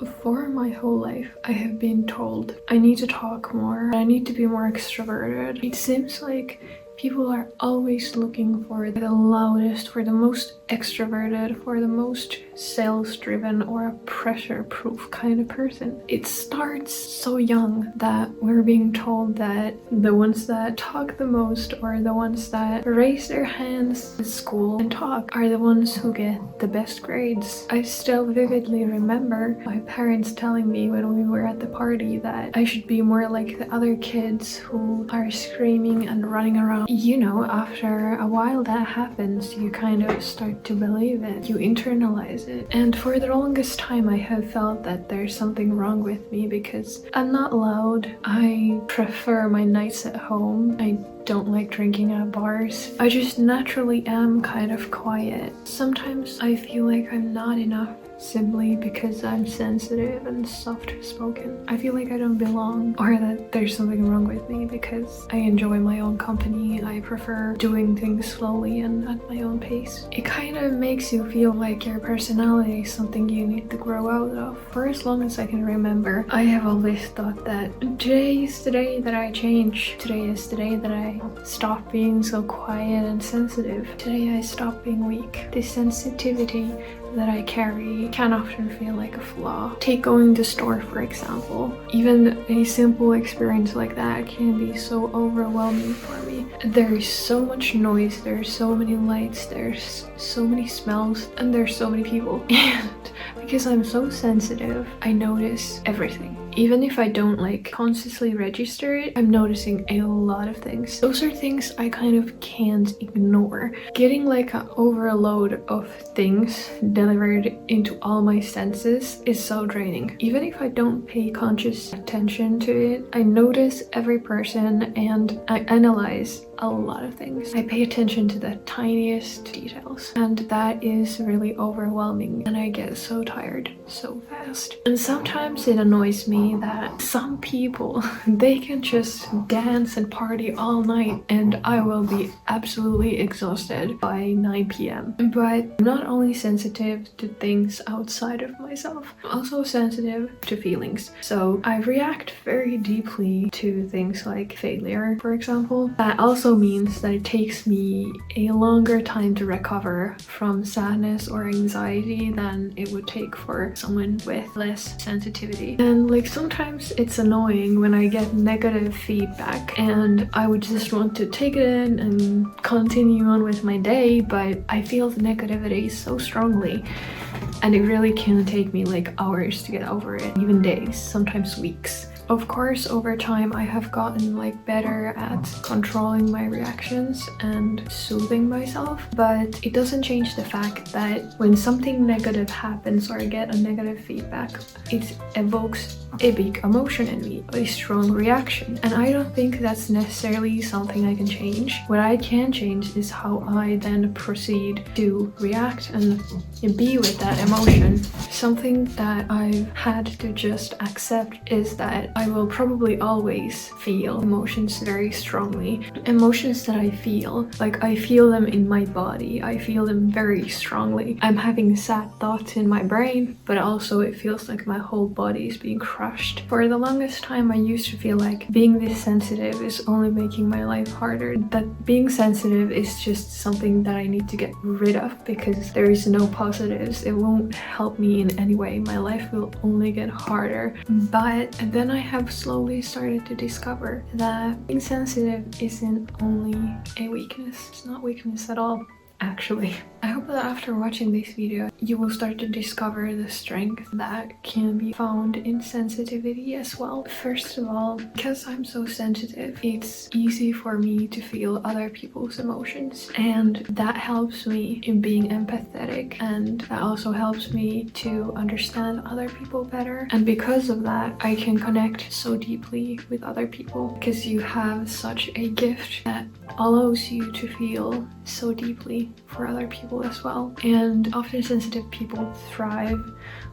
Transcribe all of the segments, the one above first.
For my whole life, I have been told I need to talk more, I need to be more extroverted. It seems like people are always looking for the loudest, for the most extroverted, for the most sales-driven or pressure-proof kind of person. It starts so young that we're being told that the ones that talk the most or the ones that raise their hands at school and talk are the ones who get the best grades. I still vividly remember my parents telling me when we were at the party that I should be more like the other kids who are screaming and running around. You know, after a while that happens, you kind of start to believe it. You internalize it. And for the longest time, I have felt that there's something wrong with me because I'm not loud. I prefer my nights at home. I don't like drinking at bars. I just naturally am kind of quiet. Sometimes I feel like I'm not enough simply because I'm sensitive and soft-spoken. I feel like I don't belong or that there's something wrong with me because I enjoy my own company. I prefer doing things slowly and at my own pace. It kind of makes you feel like your personality is something you need to grow out of. For as long as I can remember, I have always thought that today is the day that I change. Today is the day that I stop being so quiet and sensitive. Today I stop being weak. This sensitivity that I carry can often feel like a flaw. Take going to store, for example. Even a simple experience like that can be so overwhelming for me. There is so much noise, there's so many lights, there's so many smells, and there's so many people. And because I'm so sensitive, I notice everything. Even if I don't like consciously register it, I'm noticing a lot of things. Those are things I kind of can't ignore. Getting like an overload of things delivered into all my senses is so draining. Even if I don't pay conscious attention to it, I notice every person and I analyze a lot of things. I pay attention to the tiniest details, and that is really overwhelming, and I get so tired so fast. And sometimes it annoys me that some people, they can just dance and party all night and I will be absolutely exhausted by 9 p.m. But I'm not only sensitive to things outside of myself, I'm also sensitive to feelings. So I react very deeply to things like failure, for example. That also means that it takes me a longer time to recover from sadness or anxiety than it would take for someone with less sensitivity. And like sometimes it's annoying when I get negative feedback and I would just want to take it in and continue on with my day, but I feel the negativity so strongly and it really can take me like hours to get over it, even days, sometimes weeks. Of course, over time, I have gotten like better at controlling my reactions and soothing myself, but it doesn't change the fact that when something negative happens or I get a negative feedback, it evokes a big emotion in me, a strong reaction. And I don't think that's necessarily something I can change. What I can change is how I then proceed to react and be with that emotion. Something that I've had to just accept is that I will probably always feel emotions very strongly. Emotions that I feel, like I feel them in my body, I feel them very strongly. I'm having sad thoughts in my brain, but also it feels like my whole body is being crushed. For the longest time, I used to feel like being this sensitive is only making my life harder. That being sensitive is just something that I need to get rid of because there is no positives. It won't help me in any way. My life will only get harder. But then I have slowly started to discover that being sensitive isn't only a weakness. It's not weakness at all, actually. I hope that after watching this video, you will start to discover the strength that can be found in sensitivity as well. First of all, because I'm so sensitive, it's easy for me to feel other people's emotions, and that helps me in being empathetic, and that also helps me to understand other people better. And because of that, I can connect so deeply with other people because you have such a gift that allows you to feel so deeply for other people as well. And often sensitive people thrive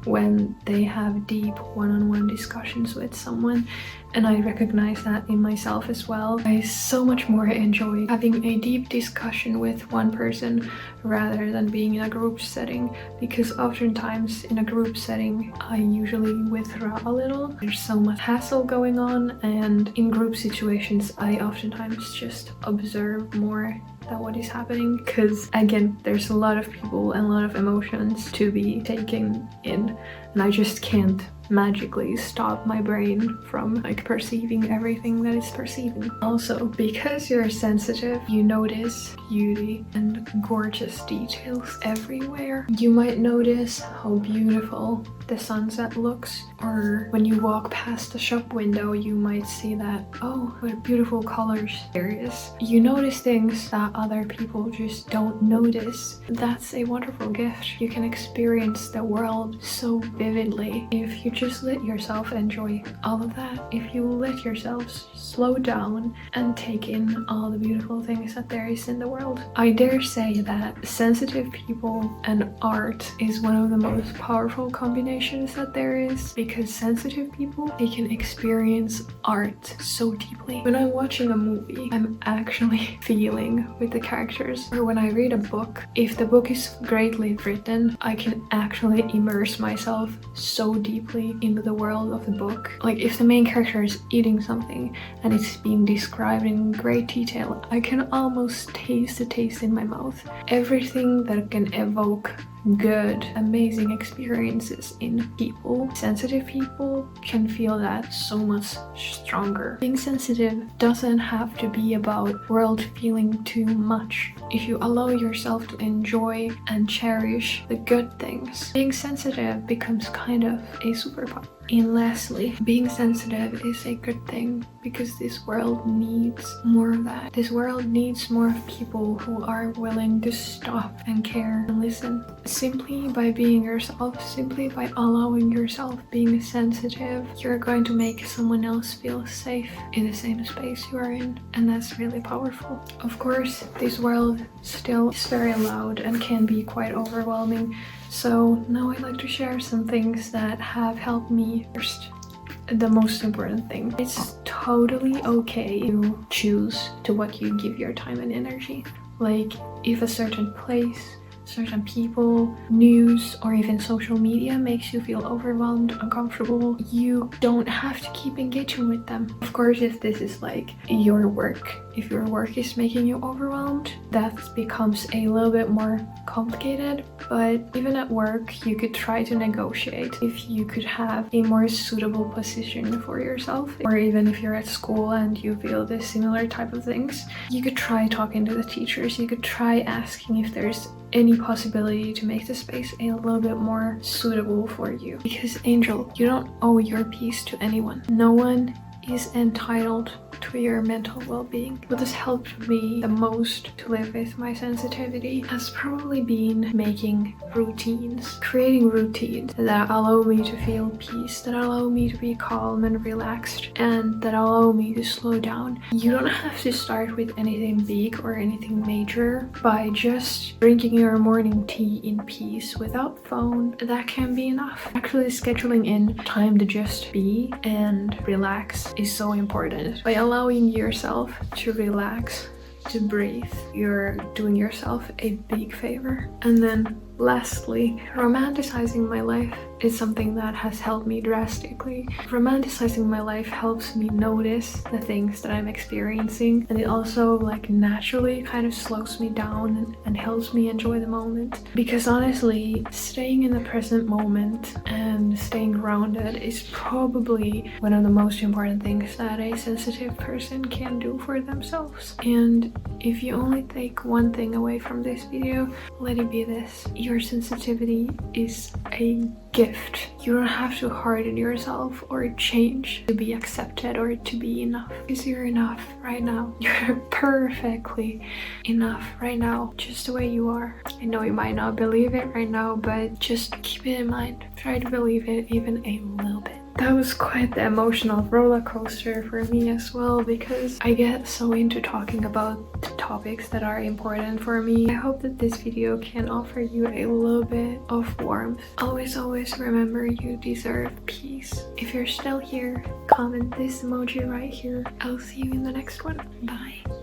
when they have deep one-on-one discussions with someone, and I recognize that in myself as well. I so much more enjoy having a deep discussion with one person rather than being in a group setting, because oftentimes in a group setting I usually withdraw a little. There's so much hassle going on, and in group situations I oftentimes just observe more than what is happening, because again, there's a lot of people and a lot of emotions to be taken in, and I just can't magically stop my brain from like perceiving everything that it's perceiving. Also, because you're sensitive, you notice beauty and gorgeous details everywhere. You might notice how beautiful the sunset looks, or when you walk past the shop window you might see that, oh, what beautiful colors there is. You notice things that other people just don't notice. That's a wonderful gift. You can experience the world so vividly if you just let yourself enjoy all of that. If you let yourself slow down and take in all the beautiful things that there is in the world. I dare say that sensitive people and art is one of the most powerful combinations that there is, because sensitive people, they can experience art so deeply. When I'm watching a movie, I'm actually feeling with the characters. Or when I read a book, if the book is greatly written, I can actually immerse myself so deeply into the world of the book. Like if the main character is eating something and it's being described in great detail, I can almost taste the taste in my mouth. Everything that can evoke good, amazing experiences in people. Sensitive people can feel that so much stronger. Being sensitive doesn't have to be about world feeling too much. If you allow yourself to enjoy and cherish the good things, being sensitive becomes kind of a superpower. And lastly, being sensitive is a good thing, because this world needs more of that. This world needs more of people who are willing to stop and care and listen. Simply by being yourself, simply by allowing yourself being sensitive, you're going to make someone else feel safe in the same space you are in, and that's really powerful. Of course, this world still is very loud and can be quite overwhelming. So now I'd like to share some things that have helped me. First, the most important thing. It's totally okay to choose to what you give your time and energy. Like if a certain place, certain people, news, or even social media makes you feel overwhelmed, uncomfortable, you don't have to keep engaging with them. Of course, if this is like your work, if your work is making you overwhelmed, that becomes a little bit more complicated. But even at work, you could try to negotiate if you could have a more suitable position for yourself. Or even if you're at school and you feel the similar type of things, you could try talking to the teachers. You could try asking if there's any possibility to make the space a little bit more suitable for you. Because Angel, you don't owe your peace to anyone. No one is entitled to your mental well-being. What has helped me the most to live with my sensitivity has probably been making routines, creating routines that allow me to feel peace, that allow me to be calm and relaxed, and that allow me to slow down. You don't have to start with anything big or anything major. By just drinking your morning tea in peace without phone, that can be enough. Actually, scheduling in time to just be and relax is so important. By allowing yourself to relax, to breathe, you're doing yourself a big favor. And then lastly, romanticizing my life is something that has helped me drastically. Romanticizing my life helps me notice the things that I'm experiencing, and it also like naturally kind of slows me down and helps me enjoy the moment. Because honestly, staying in the present moment and staying grounded is probably one of the most important things that a sensitive person can do for themselves. And if you only take one thing away from this video, let it be this: your sensitivity is a gift. You don't have to harden yourself or change to be accepted or to be enough, because you're enough right now. You're perfectly enough right now, just the way you are. I know you might not believe it right now, but just keep it in mind. Try to believe it even a little bit. That was quite the emotional roller coaster for me as well, because I get so into talking about the topics that are important for me. I hope that this video can offer you a little bit of warmth. Always remember you deserve peace. If you're still here, comment this emoji right here. I'll see you in the next one. Bye.